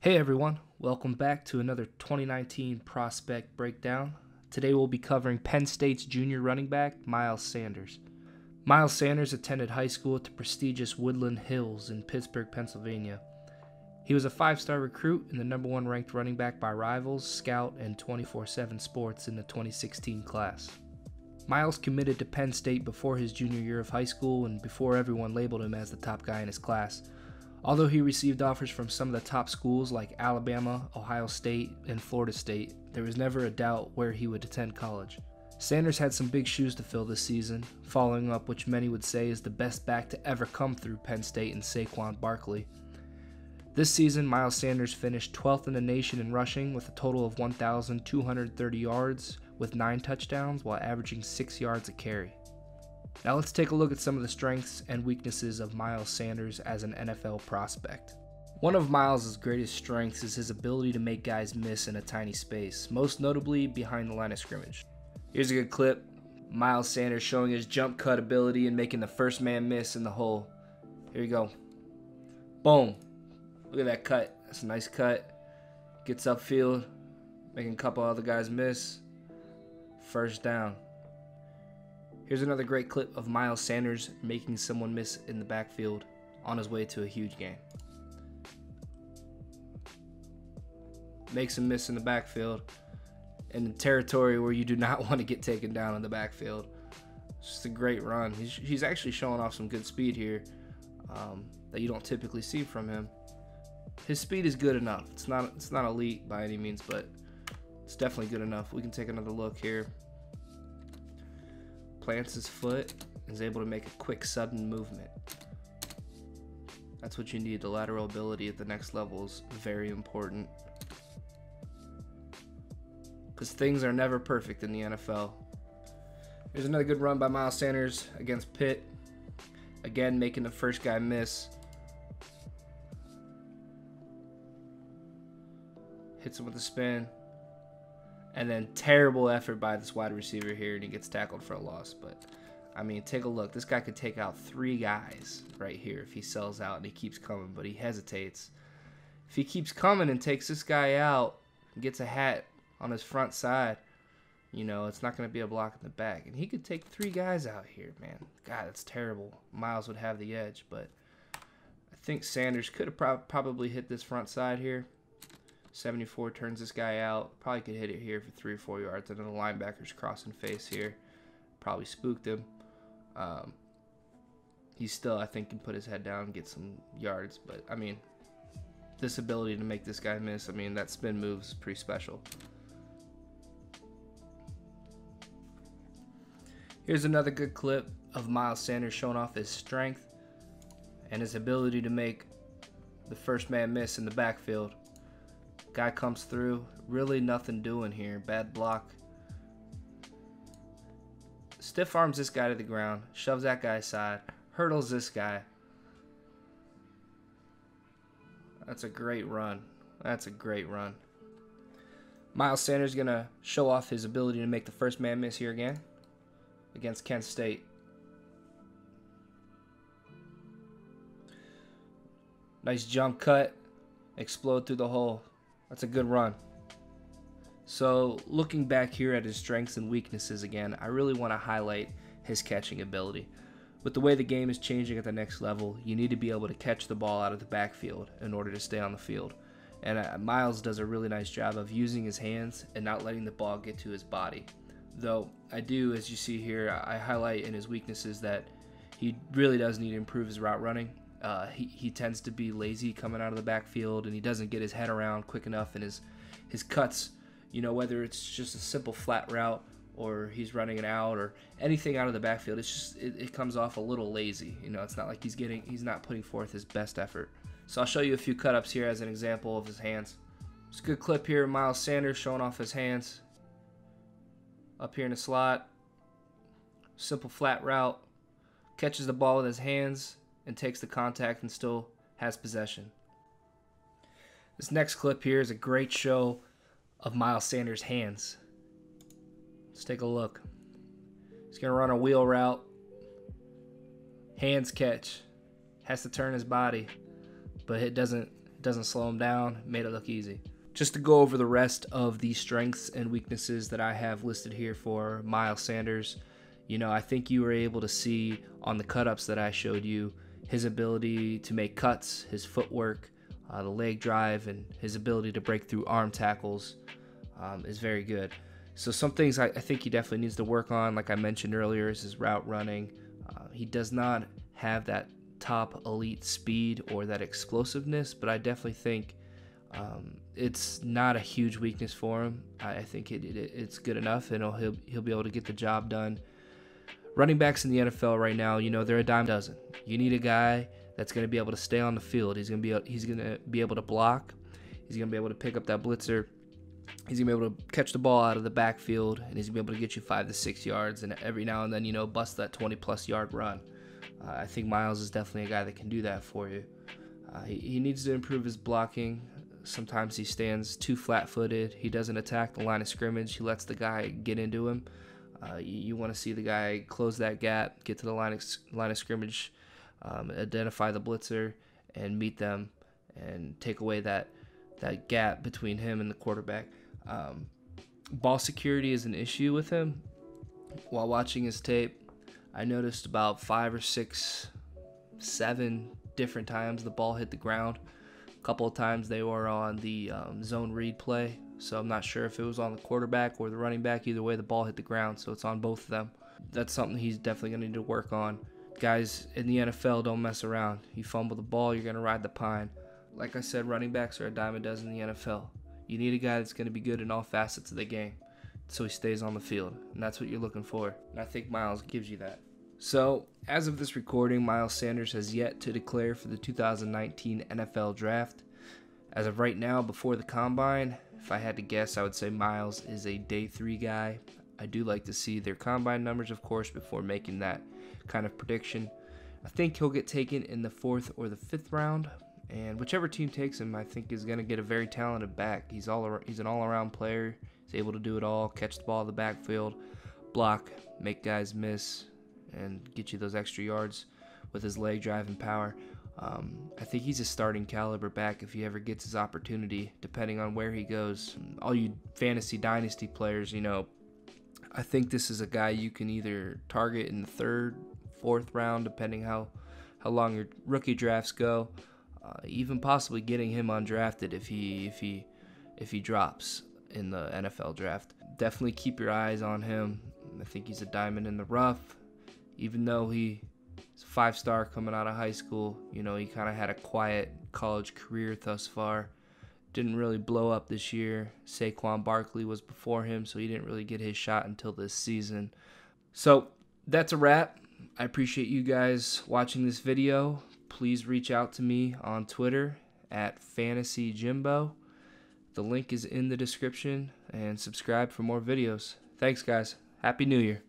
Hey everyone, welcome back to another 2019 prospect breakdown. Today we'll be covering Penn State's junior running back, Miles Sanders. Miles Sanders attended high school at the prestigious Woodland Hills in Pittsburgh, Pennsylvania. He was a 5-star recruit and the number 1 ranked running back by Rivals, Scout, and 24/7 Sports in the 2016 class. Miles committed to Penn State before his junior year of high school and before everyone labeled him as the top guy in his class. Although he received offers from some of the top schools like Alabama, Ohio State, and Florida State, there was never a doubt where he would attend college. Sanders had some big shoes to fill this season, following up which many would say is the best back to ever come through Penn State in Saquon Barkley. This season, Miles Sanders finished 12th in the nation in rushing with a total of 1,230 yards with 9 touchdowns while averaging 6 yards a carry. Now let's take a look at some of the strengths and weaknesses of Miles Sanders as an NFL prospect. One of Miles' greatest strengths is his ability to make guys miss in a tiny space, most notably behind the line of scrimmage. Here's a good clip. Miles Sanders showing his jump cut ability and making the first man miss in the hole. Here you go. Boom. Look at that cut. That's a nice cut. Gets upfield, making a couple other guys miss. First down. Here's another great clip of Miles Sanders making someone miss in the backfield on his way to a huge gain. Makes him miss in the backfield in the territory where you do not want to get taken down in the backfield. It's just a great run. He's actually showing off some good speed here that you don't typically see from him. His speed is good enough. It's not elite by any means, but it's definitely good enough. We can take another look here. Plants his foot and is able to make a quick, sudden movement. That's what you need. The lateral ability at the next level is very important, because things are never perfect in the NFL. Here's another good run by Miles Sanders against Pitt. Again, making the first guy miss. Hits him with a spin. And then terrible effort by this wide receiver here, and he gets tackled for a loss. But, I mean, take a look. This guy could take out 3 guys right here if he sells out and he keeps coming, but he hesitates. If he keeps coming and takes this guy out and gets a hat on his front side, you know, it's not going to be a block in the back. And he could take 3 guys out here, man. God, that's terrible. Miles would have the edge, but I think Sanders could have probably hit this front side here. 74 turns this guy out. Probably could hit it here for 3 or 4 yards. And then the linebacker's crossing face here. Probably spooked him. He still, I think, can put his head down and get some yards. But, I mean, this ability to make this guy miss, I mean, that spin move is pretty special. Here's another good clip of Miles Sanders showing off his strength and his ability to make the first man miss in the backfield. Guy comes through, really nothing doing here. Bad block. Stiff arms this guy to the ground, shoves that guy's side, hurdles this guy. That's a great run. That's a great run. Miles Sanders going to show off his ability to make the first man miss here again against Kent State. Nice jump cut. Explode through the hole. That's a good run. So, looking back here at his strengths and weaknesses again, I really want to highlight his catching ability. With the way the game is changing at the next level, you need to be able to catch the ball out of the backfield in order to stay on the field. And Miles does a really nice job of using his hands and not letting the ball get to his body. Though, I do, as you see here, I highlight in his weaknesses that he really does need to improve his route running. He tends to be lazy coming out of the backfield, and he doesn't get his head around quick enough, and his cuts, you know, whether it's just a simple flat route or he's running it out or anything out of the backfield, it's just it comes off a little lazy. You know, it's not like he's not putting forth his best effort. So I'll show you a few cut-ups here as an example of his hands. It's a good clip here, Miles Sanders showing off his hands. Up here in the slot, simple flat route, catches the ball with his hands and takes the contact and still has possession. This next clip here is a great show of Miles Sanders' hands. Let's take a look. He's going to run a wheel route. Hands catch. Has to turn his body, but it doesn't doesn't slow him down. Made it look easy. Just to go over the rest of the strengths and weaknesses that I have listed here for Miles Sanders, I think you were able to see on the cut-ups that I showed you his ability to make cuts, his footwork, the leg drive, and his ability to break through arm tackles is very good. So some things I think he definitely needs to work on, like I mentioned earlier, is his route running. He does not have that top elite speed or that explosiveness, but I definitely think it's not a huge weakness for him. I think it's good enough, and he'll be able to get the job done. Running backs in the NFL right now, they're a dime a dozen. You need a guy that's going to be able to stay on the field. He's going to be able to block. He's going to be able to pick up that blitzer. He's going to be able to catch the ball out of the backfield, and he's going to be able to get you 5 to 6 yards, and every now and then, bust that 20-plus yard run. I think Miles is definitely a guy that can do that for you. He needs to improve his blocking. Sometimes he stands too flat-footed. He doesn't attack the line of scrimmage. He lets the guy get into him. You want to see the guy close that gap, get to the line of scrimmage, identify the blitzer, and meet them, and take away that gap between him and the quarterback. Ball security is an issue with him. While watching his tape, I noticed about 5 or 6, 7 different times the ball hit the ground. A couple of times they were on the zone read play, so I'm not sure if it was on the quarterback or the running back. Either way, the ball hit the ground, so it's on both of them. That's something he's definitely going to need to work on. Guys in the NFL don't mess around. You fumble the ball, you're going to ride the pine. Like I said, running backs are a dime a dozen in the NFL. You need a guy that's going to be good in all facets of the game so he stays on the field, and that's what you're looking for, and I think Miles gives you that. So, as of this recording, Miles Sanders has yet to declare for the 2019 NFL Draft. As of right now, before the Combine, if I had to guess, I would say Miles is a day 3 guy. I do like to see their Combine numbers, of course, before making that kind of prediction. I think he'll get taken in the 4th or the 5th round, and whichever team takes him, I think is going to get a very talented back. He's an all-around player. He's able to do it all, catch the ball in the backfield, block, make guys miss, and get you those extra yards with his leg drive and power. I think he's a starting caliber back if he ever gets his opportunity, depending on where he goes. All you fantasy dynasty players, I think this is a guy you can either target in the 3rd, 4th round, depending how long your rookie drafts go. Even possibly getting him undrafted if he drops in the NFL draft. Definitely keep your eyes on him. I think he's a diamond in the rough. Even though he's a 5-star coming out of high school, he kind of had a quiet college career thus far. Didn't really blow up this year. Saquon Barkley was before him, so he didn't really get his shot until this season. So that's a wrap. I appreciate you guys watching this video. Please reach out to me on Twitter at FantasyJimbo. The link is in the description, and subscribe for more videos. Thanks, guys. Happy New Year.